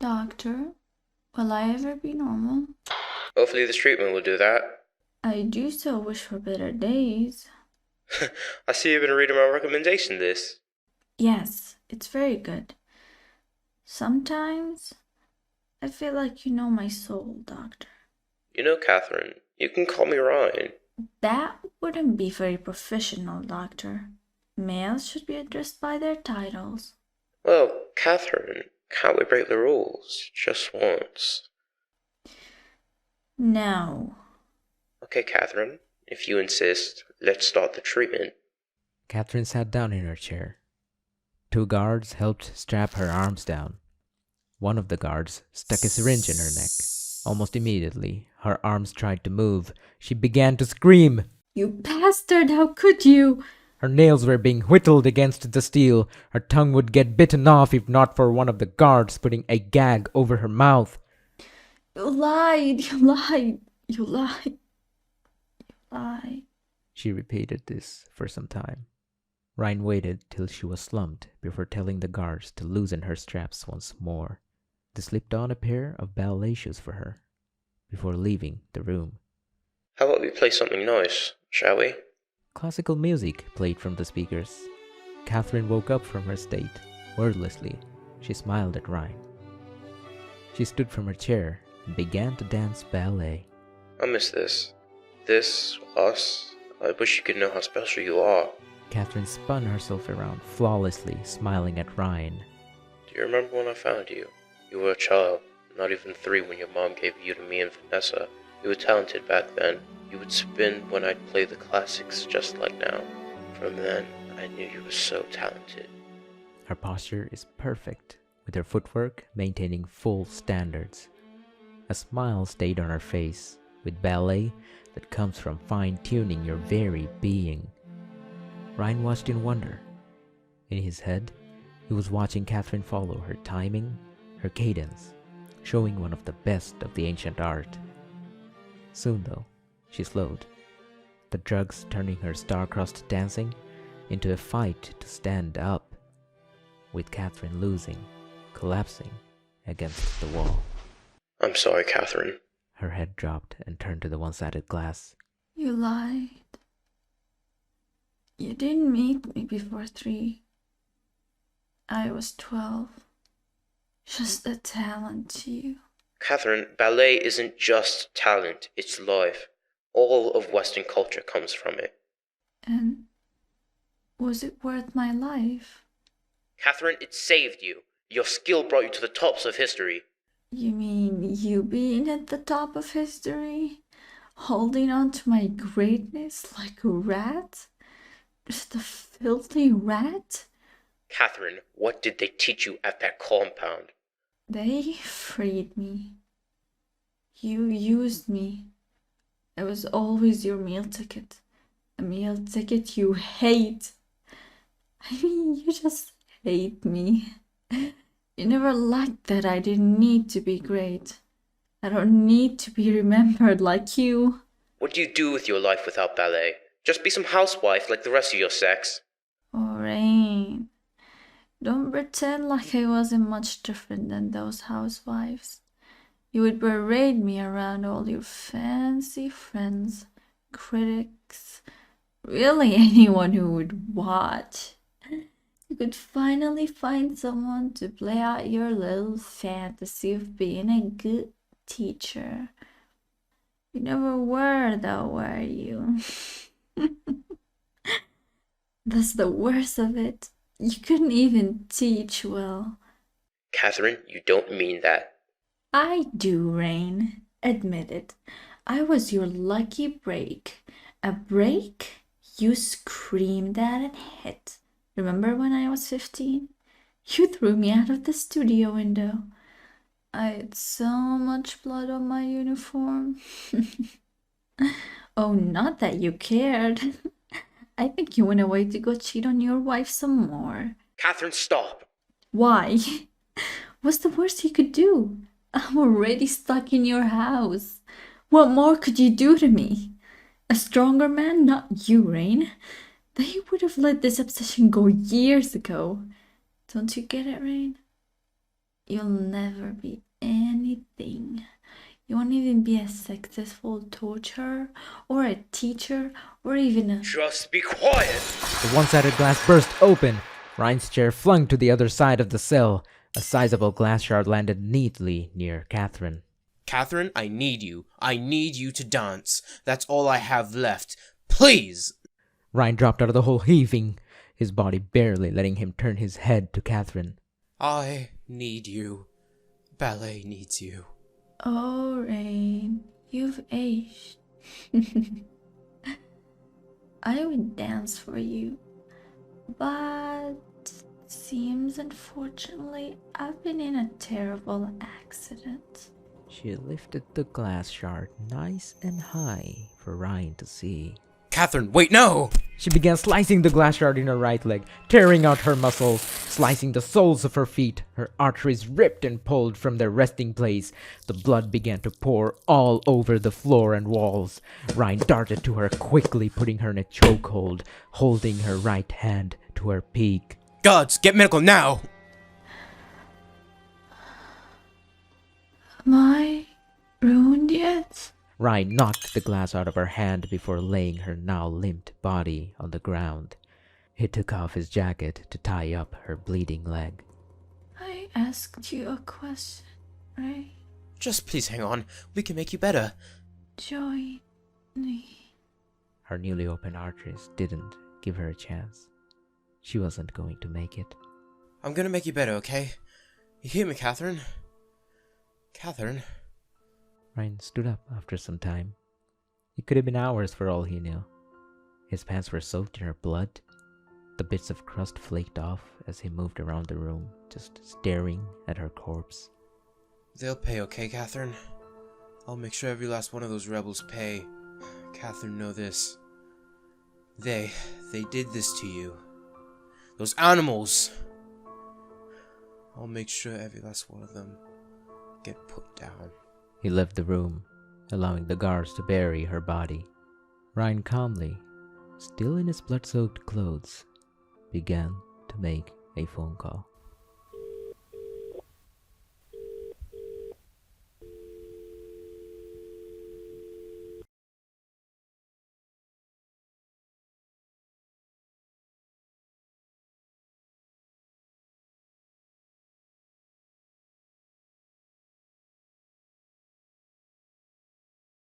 Doctor, will I ever be normal? Hopefully this treatment will do that. I do so wish for better days. I see you've been reading my recommendation list. Yes, it's very good. Sometimes I feel like you know my soul, Doctor. You know, Catherine, you can call me Rein. That wouldn't be very professional, Doctor. Males should be addressed by their titles. Well, Catherine, can't we break the rules? Just once. No. Okay, Catherine, if you insist, let's start the treatment. Cathrine sat down in her chair. Two guards helped strap her arms down. One of the guards stuck a syringe in her neck. Almost immediately, her arms tried to move. She began to scream. You bastard, how could you? Her nails were being whittled against the steel. Her tongue would get bitten off if not for one of the guards putting a gag over her mouth. You lied, you lied, you lied, you lied. She repeated this for some time. Rein waited till she was slumped before telling the guards to loosen her straps once more. They slipped on a pair of ballet shoes for her before leaving the room. How about we play something nice, shall we? Classical music played from the speakers. Cathrine woke up from her state. Wordlessly, she smiled at Rein. She stood from her chair and began to dance ballet. I miss this. This, us. I wish you could know how special you are. Cathrine spun herself around flawlessly, smiling at Rein. Do you remember when I found you? You were a child, not even 3 when your mom gave you to me and Vanessa. You were talented back then. You would spin when I'd play the classics just like now. From then, I knew you were so talented. Her posture is perfect, with her footwork maintaining full standards. A smile stayed on her face, with ballet that comes from fine-tuning your very being. Rein watched in wonder. In his head, he was watching Cathrine follow her timing, her cadence, showing one of the best of the ancient art. Soon, though, she slowed, the drugs turning her star-crossed dancing into a fight to stand up, with Cathrine losing, collapsing against the wall. I'm sorry, Catherine. Her head dropped and turned to the one-sided glass. You lied. You didn't meet me before 3. I was 12. Just a talent to you. Catherine, ballet isn't just talent, it's life. All of Western culture comes from it. And was it worth my life? Catherine, it saved you. Your skill brought you to the tops of history. You mean you being at the top of history? Holding on to my greatness like a rat? Just a filthy rat? Catherine, what did they teach you at that compound? They freed me. You used me. I was always your meal ticket. A meal ticket you hate. I mean, you just hate me. You never liked that I didn't need to be great. I don't need to be remembered like you. What do you do with your life without ballet? Just be some housewife like the rest of your sex. Oh, Rain. Don't pretend like I wasn't much different than those housewives. You would parade me around all your fancy friends, critics, really anyone who would watch. You could finally find someone to play out your little fantasy of being a good teacher. You never were, though, were you? That's the worst of it. You couldn't even teach well. Catherine, you don't mean that. I do, Rain. Admit it. I was your lucky break. A break you screamed at and hit. Remember when I was 15? You threw me out of the studio window. I had so much blood on my uniform. Oh, not that you cared. I think you went away to go cheat on your wife some more. Catherine, stop. Why? What's the worst you could do? I'm already stuck in your house. What more could you do to me? A stronger man? Not you, Rain. They would have let this obsession go years ago. Don't you get it, Rain? You'll never be anything. You won't even be a successful torturer, or a teacher, or even a... Just be quiet! The one-sided glass burst open. Rein's chair flung to the other side of the cell. A sizable glass shard landed neatly near Cathrine. Cathrine, I need you. I need you to dance. That's all I have left. Please! Rein dropped out of the hole heaving, his body barely letting him turn his head to Cathrine. I need you. Ballet needs you. Oh, Rein, you've aged. I would dance for you, but seems unfortunately I've been in a terrible accident. She lifted the glass shard nice and high for Rein to see. Cathrine, wait, no! She began slicing the glass shard in her right leg, tearing out her muscles, slicing the soles of her feet. Her arteries ripped and pulled from their resting place. The blood began to pour all over the floor and walls. Rein darted to her quickly, putting her in a chokehold, holding her right hand to her peak. Gods, get medical now! Am I ruined yet? Rein knocked the glass out of her hand before laying her now limped body on the ground. He took off his jacket to tie up her bleeding leg. I asked you a question, right? Just please hang on. We can make you better. Join me. Her newly opened arteries didn't give her a chance. She wasn't going to make it. I'm gonna make you better, okay? You hear me, Cathrine? Cathrine? Rein stood up after some time. It could have been hours for all he knew. His pants were soaked in her blood. The bits of crust flaked off as he moved around the room, just staring at her corpse. They'll pay, okay, Cathrine? I'll make sure every last one of those rebels pay. Cathrine, know this. They did this to you. Those animals! I'll make sure every last one of them get put down. He left the room, allowing the guards to bury her body. Rein calmly, still in his blood-soaked clothes, began to make a phone call.